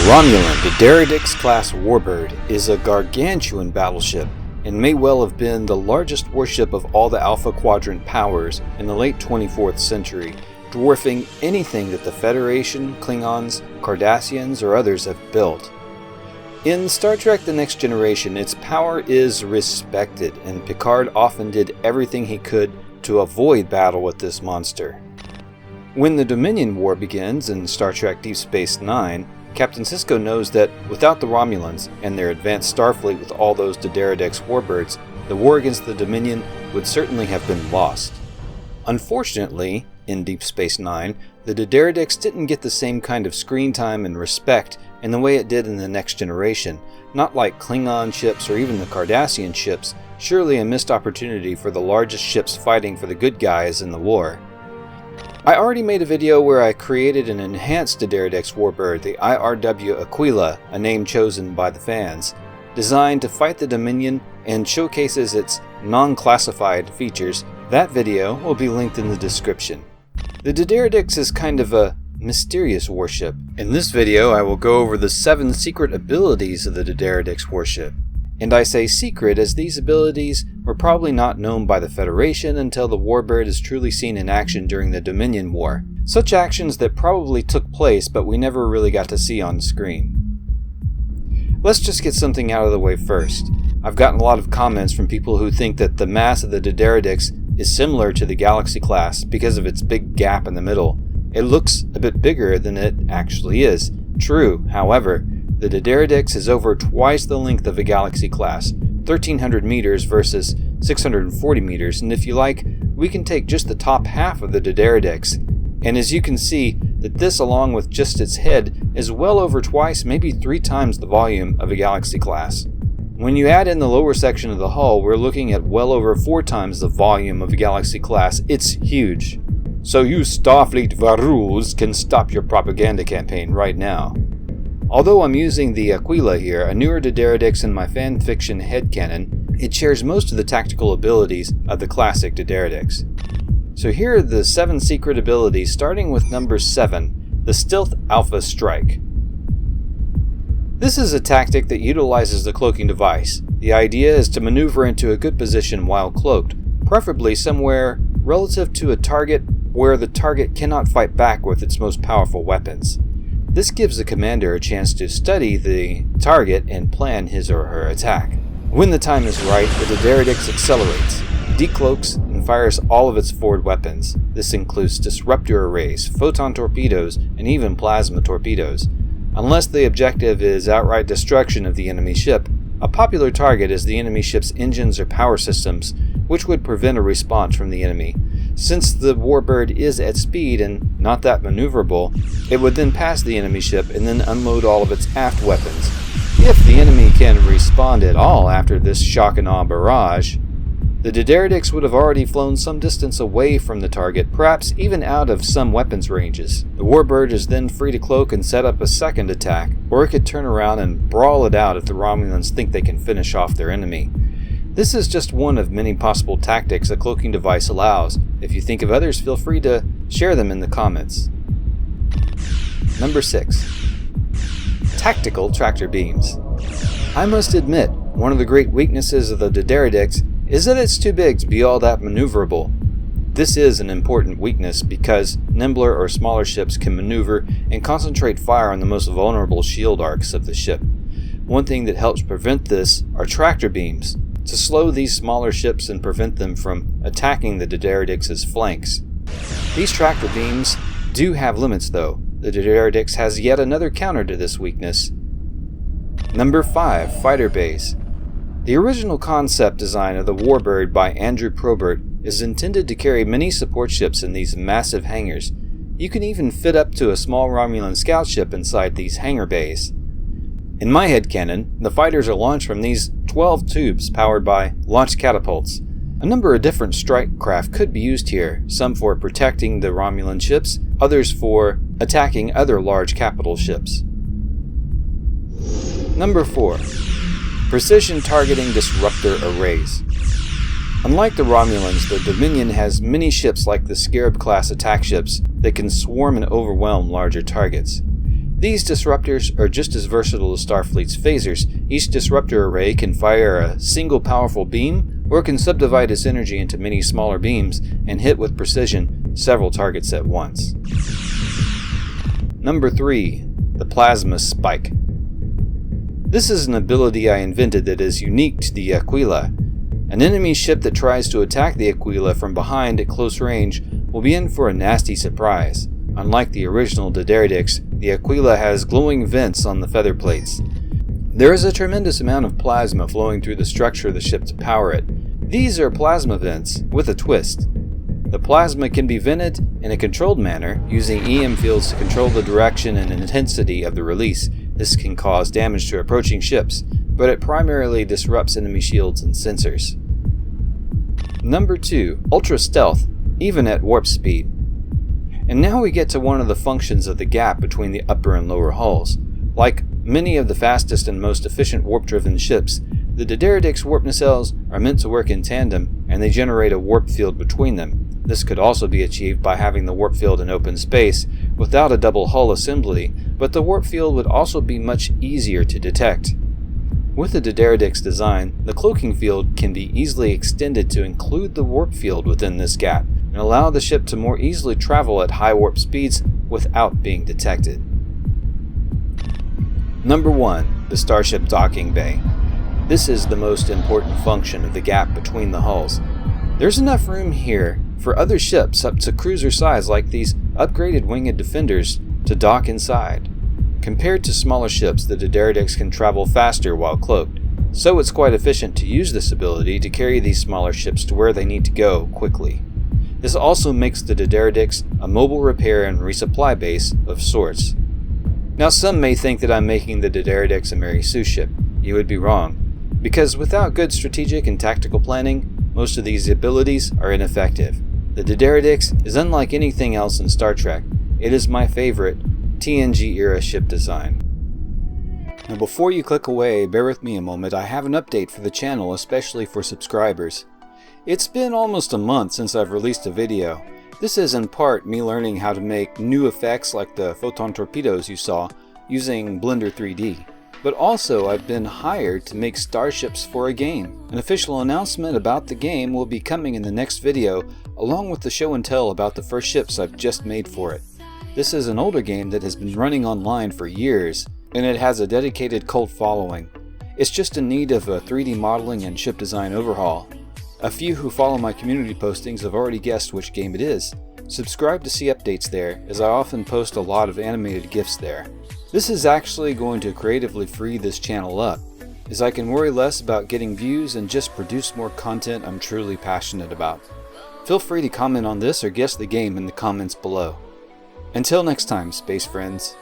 Romulan, the Deradix-class Warbird, is a gargantuan battleship and may well have been the largest warship of all the Alpha Quadrant powers in the late 24th century, dwarfing anything that the Federation, Klingons, Cardassians, or others have built. In Star Trek The Next Generation, its power is respected, and Picard often did everything he could to avoid battle with this monster. When the Dominion War begins in Star Trek Deep Space Nine, Captain Sisko knows that without the Romulans and their advanced Starfleet with all those Deradix warbirds, the war against the Dominion would certainly have been lost. Unfortunately, in Deep Space Nine, the Deradix didn't get the same kind of screen time and respect in the way it did in The Next Generation, not like Klingon ships or even the Cardassian ships, surely a missed opportunity for the largest ships fighting for the good guys in the war. I already made a video where I created an enhanced Deradix warbird, the IRW Aquila, a name chosen by the fans, designed to fight the Dominion and showcases its non-classified features. That video will be linked in the description. The Deradix is kind of a mysterious warship. In this video I will go over the 7 secret abilities of the Deradix warship. And I say secret as these abilities were probably not known by the Federation until the Warbird is truly seen in action during the Dominion War. Such actions that probably took place but we never really got to see on screen. Let's just get something out of the way first. I've gotten a lot of comments from people who think that the mass of the Deradix is similar to the Galaxy class because of its big gap in the middle. It looks a bit bigger than it actually is. True, however, the Deradix is over twice the length of a Galaxy class, 1300 meters versus 640 meters, and if you like, we can take just the top half of the Deradix, and as you can see, that this along with just its head is well over twice, maybe 3 times the volume of a Galaxy class. When you add in the lower section of the hull, we're looking at well over 4 times the volume of a Galaxy class. It's huge. So you Starfleet Varus can stop your propaganda campaign right now. Although I'm using the Aquila here, a newer Deradix in my fanfiction headcanon, it shares most of the tactical abilities of the classic Deradix. So here are the 7 secret abilities, starting with number 7, the Stealth Alpha Strike. This is a tactic that utilizes the cloaking device. The idea is to maneuver into a good position while cloaked, preferably somewhere relative to a target where the target cannot fight back with its most powerful weapons. This gives the commander a chance to study the target and plan his or her attack. When the time is right, the Deradix accelerates, decloaks, and fires all of its forward weapons. This includes disruptor arrays, photon torpedoes, and even plasma torpedoes. Unless the objective is outright destruction of the enemy ship, a popular target is the enemy ship's engines or power systems, which would prevent a response from the enemy. Since the Warbird is at speed and not that maneuverable, it would then pass the enemy ship and then unload all of its aft weapons. If the enemy can respond at all after this shock and awe barrage, the Deradix would have already flown some distance away from the target, perhaps even out of some weapons ranges. The Warbird is then free to cloak and set up a second attack, or it could turn around and brawl it out if the Romulans think they can finish off their enemy. This is just one of many possible tactics a cloaking device allows. If you think of others, feel free to share them in the comments. Number 6. Tactical Tractor Beams. I must admit, one of the great weaknesses of the Deradix is that it's too big to be all that maneuverable. This is an important weakness because nimbler or smaller ships can maneuver and concentrate fire on the most vulnerable shield arcs of the ship. One thing that helps prevent this are tractor beams, to slow these smaller ships and prevent them from attacking the Deradix's flanks. These tractor beams do have limits though. The Deradix has yet another counter to this weakness. Number 5. Fighter Bays. The original concept design of the Warbird by Andrew Probert is intended to carry many support ships in these massive hangars. You can even fit up to a small Romulan scout ship inside these hangar bays. In my headcanon, the fighters are launched from these 12 tubes powered by launch catapults. A number of different strike craft could be used here, some for protecting the Romulan ships, others for attacking other large capital ships. Number 4. Precision Targeting Disruptor Arrays. Unlike the Romulans, the Dominion has many ships like the Scarab-class attack ships that can swarm and overwhelm larger targets. These disruptors are just as versatile as Starfleet's phasers. Each disruptor array can fire a single powerful beam, or can subdivide its energy into many smaller beams and hit with precision several targets at once. Number 3. The Plasma Spike. This is an ability I invented that is unique to the Aquila. An enemy ship that tries to attack the Aquila from behind at close range will be in for a nasty surprise. Unlike the original Dideritics, the Aquila has glowing vents on the feather plates. There is a tremendous amount of plasma flowing through the structure of the ship to power it. These are plasma vents with a twist. The plasma can be vented in a controlled manner using EM fields to control the direction and intensity of the release. This can cause damage to approaching ships, but it primarily disrupts enemy shields and sensors. Number 2. Ultra Stealth, even at warp speed. And now we get to one of the functions of the gap between the upper and lower hulls. Like many of the fastest and most efficient warp-driven ships, the Dideritics warp nacelles are meant to work in tandem, and they generate a warp field between them. This could also be achieved by having the warp field in open space without a double hull assembly, but the warp field would also be much easier to detect. With the Dideritics design, the cloaking field can be easily extended to include the warp field within this gap, and allow the ship to more easily travel at high warp speeds without being detected. Number 1. The Starship Docking Bay. This is the most important function of the gap between the hulls. There's enough room here for other ships up to cruiser size like these upgraded winged defenders to dock inside. Compared to smaller ships, the Dideritics can travel faster while cloaked, so it's quite efficient to use this ability to carry these smaller ships to where they need to go quickly. This also makes the Dideritics a mobile repair and resupply base of sorts. Now some may think that I'm making the Dideritics a Mary Sue ship. You would be wrong, because without good strategic and tactical planning, most of these abilities are ineffective. The Dideritics is unlike anything else in Star Trek. It is my favorite TNG era ship design. Now before you click away, bear with me a moment. I have an update for the channel, especially for subscribers. It's been almost a month since I've released a video. This is in part me learning how to make new effects like the photon torpedoes you saw using Blender 3D. But also I've been hired to make starships for a game. An official announcement about the game will be coming in the next video, along with the show and tell about the first ships I've just made for it. This is an older game that has been running online for years, and it has a dedicated cult following. It's just in need of a 3D modeling and ship design overhaul. A few who follow my community postings have already guessed which game it is. Subscribe to see updates there, as I often post a lot of animated GIFs there. This is actually going to creatively free this channel up, as I can worry less about getting views and just produce more content I'm truly passionate about. Feel free to comment on this or guess the game in the comments below. Until next time, space friends.